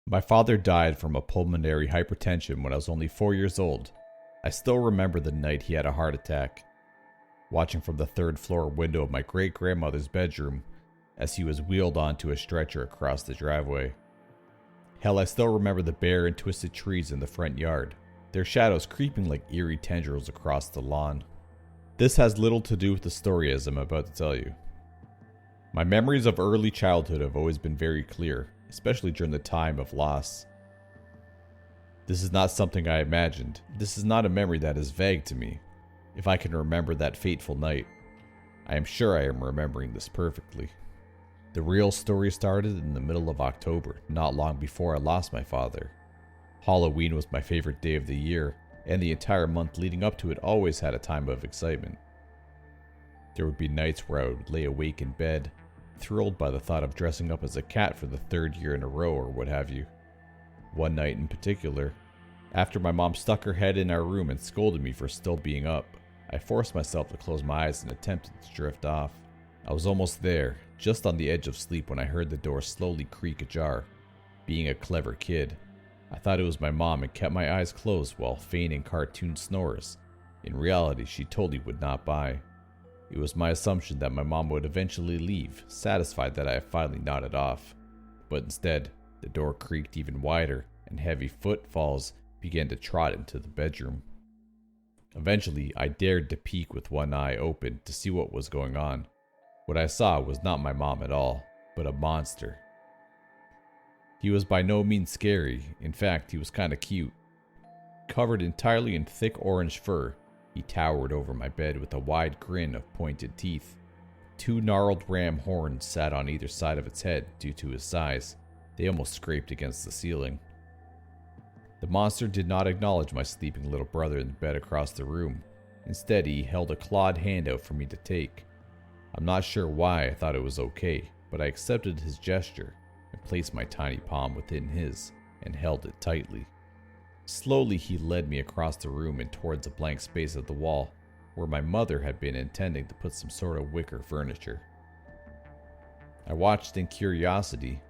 My father died from a pulmonary hypertension when I was only 4 years old. I still remember the night he had a heart attack, watching from the third floor window of my great-grandmother's bedroom as he was wheeled onto a stretcher across the driveway. Hell, I still remember the bare and twisted trees in the front yard, their shadows creeping like eerie tendrils across the lawn. This has little to do with the story as I'm about to tell you. My memories of early childhood have always been very clear, especially during the time of loss. This is not something I imagined. This is not a memory that is vague to me. If I can remember that fateful night, I am sure I am remembering this perfectly. The real story started in the middle of October, not long before I lost my father. Halloween was my favorite day of the year, and the entire month leading up to it always had a time of excitement. There would be nights where I would lay awake in bed, thrilled by the thought of dressing up as a cat for the third year in a row or what have you. One night in particular, after my mom stuck her head in our room and scolded me for still being up, I forced myself to close my eyes and attempted to drift off. I was almost there, just on the edge of sleep, when I heard the door slowly creak ajar. Being a clever kid, I thought it was my mom and kept my eyes closed while feigning cartoon snores. In reality, she totally would not buy. It was my assumption that my mom would eventually leave, satisfied that I had finally nodded off. But instead, the door creaked even wider, and heavy footfalls began to trot into the bedroom. Eventually, I dared to peek with one eye open to see what was going on. What I saw was not my mom at all, but a monster. He was by no means scary. In fact, he was kinda cute. Covered entirely in thick orange fur, he towered over my bed with a wide grin of pointed teeth. 2 gnarled ram horns sat on either side of its head due to his size. They almost scraped against the ceiling. The monster did not acknowledge my sleeping little brother in the bed across the room. Instead, he held a clawed hand out for me to take. I'm not sure why I thought it was okay, but I accepted his gesture and placed my tiny palm within his and held it tightly. Slowly, he led me across the room and towards a blank space of the wall where my mother had been intending to put some sort of wicker furniture. I watched in curiosity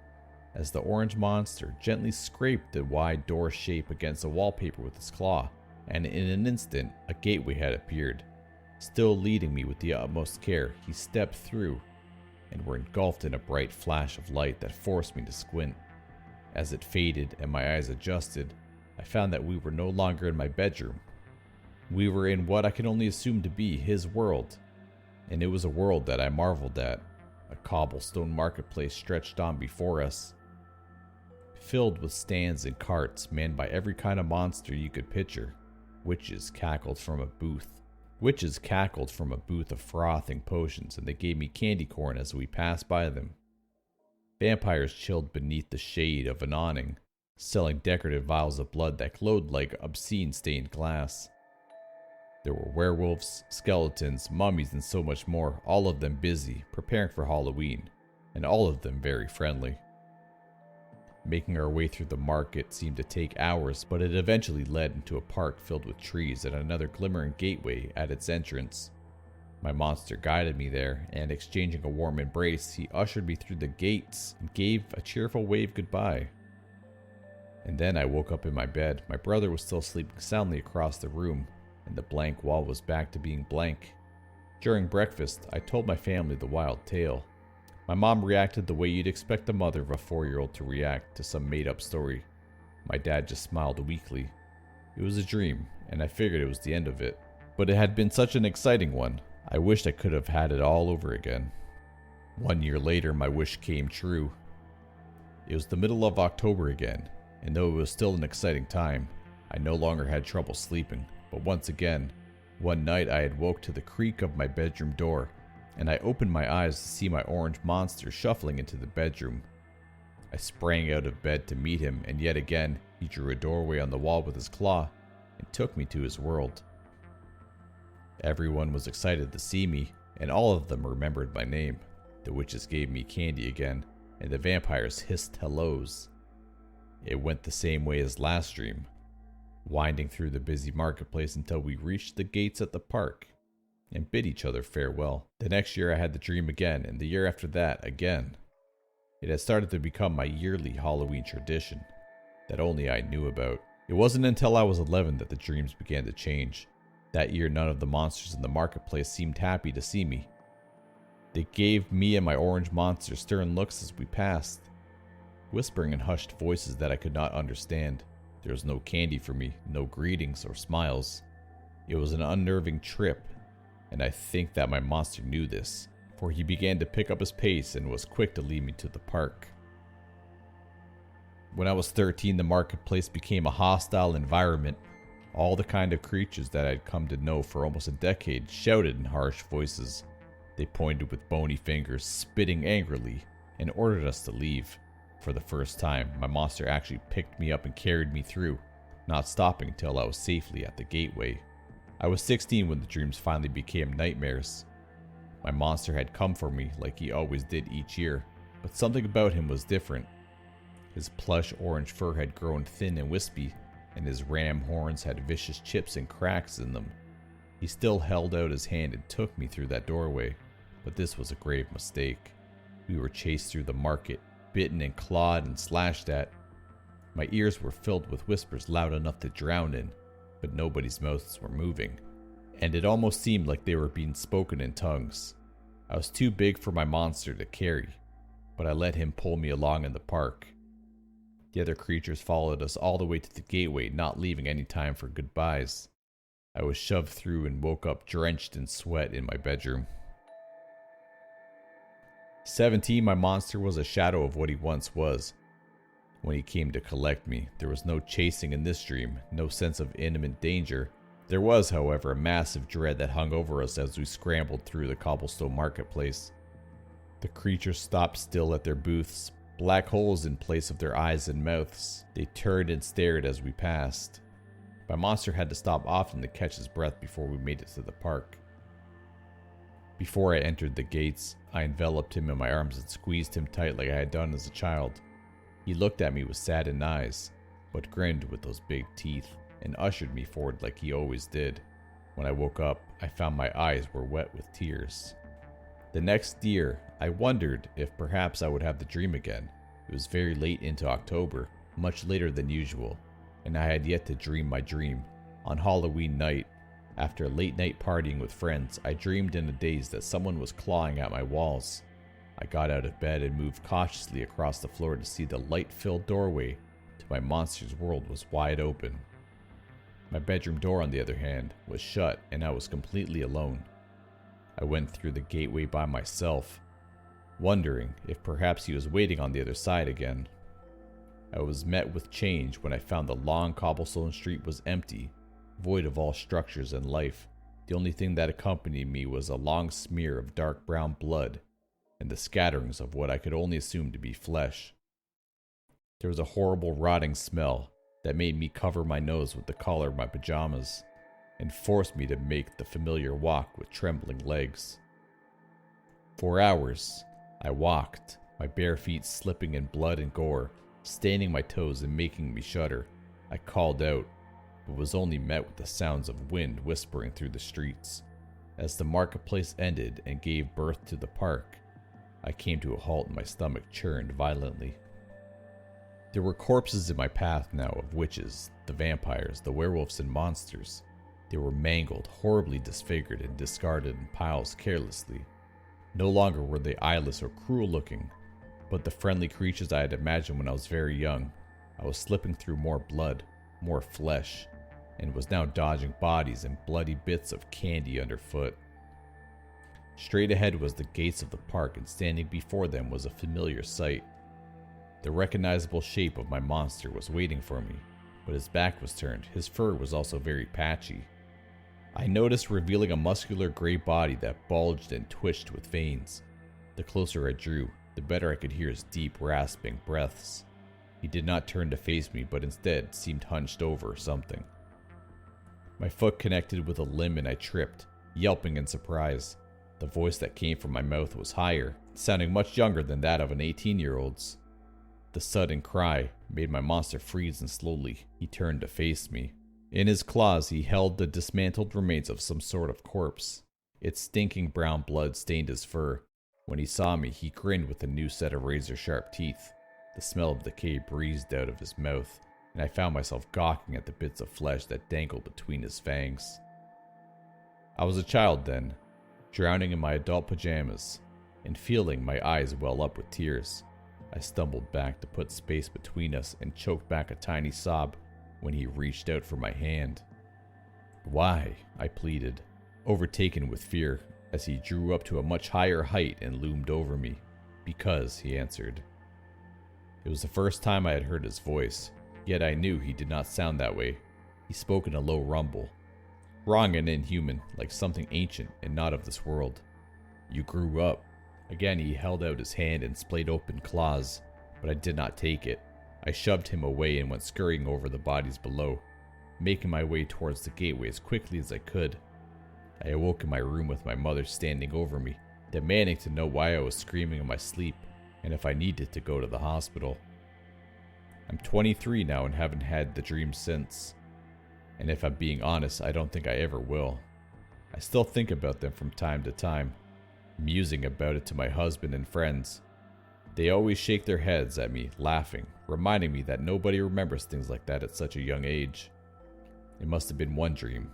as the orange monster gently scraped the wide door shape against the wallpaper with his claw, and in an instant, a gateway had appeared. Still leading me with the utmost care, he stepped through and were engulfed in a bright flash of light that forced me to squint. As it faded and my eyes adjusted, I found that we were no longer in my bedroom. We were in what I can only assume to be his world, and it was a world that I marveled at. A cobblestone marketplace stretched on before us, filled with stands and carts manned by every kind of monster you could picture. Witches cackled from a booth of frothing potions, and they gave me candy corn as we passed by them. Vampires chilled beneath the shade of an awning, selling decorative vials of blood that glowed like obscene stained glass. There were werewolves, skeletons, mummies, and so much more, all of them busy, preparing for Halloween, and all of them very friendly. Making our way through the market seemed to take hours, but it eventually led into a park filled with trees and another glimmering gateway at its entrance. My monster guided me there, and exchanging a warm embrace, he ushered me through the gates and gave a cheerful wave goodbye. And then I woke up in my bed. My brother was still sleeping soundly across the room, and the blank wall was back to being blank. During breakfast, I told my family the wild tale. My mom reacted the way you'd expect the mother of a 4-year-old to react to some made-up story. My dad just smiled weakly. It was a dream, and I figured it was the end of it. But it had been such an exciting one. I wished I could have had it all over again. 1 year later, my wish came true. It was the middle of October again, and though it was still an exciting time, I no longer had trouble sleeping. But once again, one night I had woke to the creak of my bedroom door, and I opened my eyes to see my orange monster shuffling into the bedroom. I sprang out of bed to meet him, and yet again, he drew a doorway on the wall with his claw and took me to his world. Everyone was excited to see me, and all of them remembered my name. The witches gave me candy again, and the vampires hissed hellos. It went the same way as last dream, winding through the busy marketplace until we reached the gates at the park and bid each other farewell. The next year I had the dream again, and the year after that again. It had started to become my yearly Halloween tradition. that only I knew about. It wasn't until I was 11 that the dreams began to change. That year, none of the monsters in the marketplace seemed happy to see me. They gave me and my orange monster stern looks as we passed, whispering in hushed voices that I could not understand. There was no candy for me, no greetings or smiles. It was an unnerving trip, and I think that my monster knew this, for he began to pick up his pace and was quick to lead me to the park. When I was 13, the marketplace became a hostile environment. All the kind of creatures that I'd come to know for almost a decade shouted in harsh voices. They pointed with bony fingers, spitting angrily, and ordered us to leave. For the first time, my monster actually picked me up and carried me through, not stopping until I was safely at the gateway. I was 16 when the dreams finally became nightmares. My monster had come for me like he always did each year, but something about him was different. His plush orange fur had grown thin and wispy, and his ram horns had vicious chips and cracks in them. He still held out his hand and took me through that doorway, but this was a grave mistake. We were chased through the market, bitten and clawed and slashed at. My ears were filled with whispers loud enough to drown in, but nobody's mouths were moving, and it almost seemed like they were being spoken in tongues. I was too big for my monster to carry, but I let him pull me along in the park. The other creatures followed us all the way to the gateway, not leaving any time for goodbyes. I was shoved through and woke up drenched in sweat in my bedroom. 17, my monster was a shadow of what he once was. When he came to collect me, there was no chasing in this dream, no sense of imminent danger. There was, however, a massive dread that hung over us as we scrambled through the cobblestone marketplace. The creatures stopped still at their booths, black holes in place of their eyes and mouths. They turned and stared as we passed. My monster had to stop often to catch his breath before we made it to the park. Before I entered the gates, I enveloped him in my arms and squeezed him tight like I had done as a child. He looked at me with saddened eyes, but grinned with those big teeth, and ushered me forward like he always did. When I woke up, I found my eyes were wet with tears. The next year, I wondered if perhaps I would have the dream again. It was very late into October, much later than usual, and I had yet to dream my dream. On Halloween night, after late night partying with friends, I dreamed in a daze that someone was clawing at my walls. I got out of bed and moved cautiously across the floor to see the light-filled doorway to my monster's world was wide open. My bedroom door, on the other hand, was shut and I was completely alone. I went through the gateway by myself, wondering if perhaps he was waiting on the other side again. I was met with change when I found the long cobblestone street was empty, void of all structures and life. The only thing that accompanied me was a long smear of dark brown blood and the scatterings of what I could only assume to be flesh. There was a horrible rotting smell that made me cover my nose with the collar of my pajamas and forced me to make the familiar walk with trembling legs. For hours, I walked, my bare feet slipping in blood and gore, staining my toes and making me shudder. I called out, but was only met with the sounds of wind whispering through the streets. As the marketplace ended and gave birth to the park, I came to a halt and my stomach churned violently. There were corpses in my path now of witches, the vampires, the werewolves and monsters. They were mangled, horribly disfigured and discarded in piles carelessly. No longer were they eyeless or cruel looking, but the friendly creatures I had imagined when I was very young. I was slipping through more blood, more flesh, and was now dodging bodies and bloody bits of candy underfoot. Straight ahead was the gates of the park, and standing before them was a familiar sight. The recognizable shape of my monster was waiting for me, but his back was turned. His fur was also very patchy. I noticed revealing a muscular gray body that bulged and twitched with veins. The closer I drew, the better I could hear his deep, rasping breaths. He did not turn to face me, but instead seemed hunched over something. My foot connected with a limb and I tripped, yelping in surprise. The voice that came from my mouth was higher, sounding much younger than that of an 18-year-old's. The sudden cry made my monster freeze, and slowly he turned to face me. In his claws he held the dismantled remains of some sort of corpse. Its stinking brown blood stained his fur. When he saw me, he grinned with a new set of razor-sharp teeth. The smell of decay breezed out of his mouth, and I found myself gawking at the bits of flesh that dangled between his fangs. I was a child then, drowning in my adult pajamas, and feeling my eyes well up with tears. I stumbled back to put space between us and choked back a tiny sob when he reached out for my hand. "Why?" I pleaded, overtaken with fear as he drew up to a much higher height and loomed over me. "Because," he answered. It was the first time I had heard his voice, yet I knew he did not sound that way. He spoke in a low rumble, wrong and inhuman, like something ancient and not of this world. "You grew up." Again he held out his hand and splayed open claws, but I did not take it. I shoved him away and went scurrying over the bodies below, making my way towards the gateway as quickly as I could. I awoke in my room with my mother standing over me, demanding to know why I was screaming in my sleep and if I needed to go to the hospital. I'm 23 now and haven't had the dream since. And if I'm being honest, I don't think I ever will. I still think about them from time to time, musing about it to my husband and friends. They always shake their heads at me, laughing, reminding me that nobody remembers things like that at such a young age. It must have been one dream,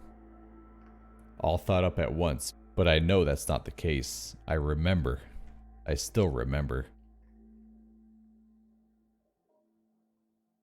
all thought up at once, but I know that's not the case. I still remember.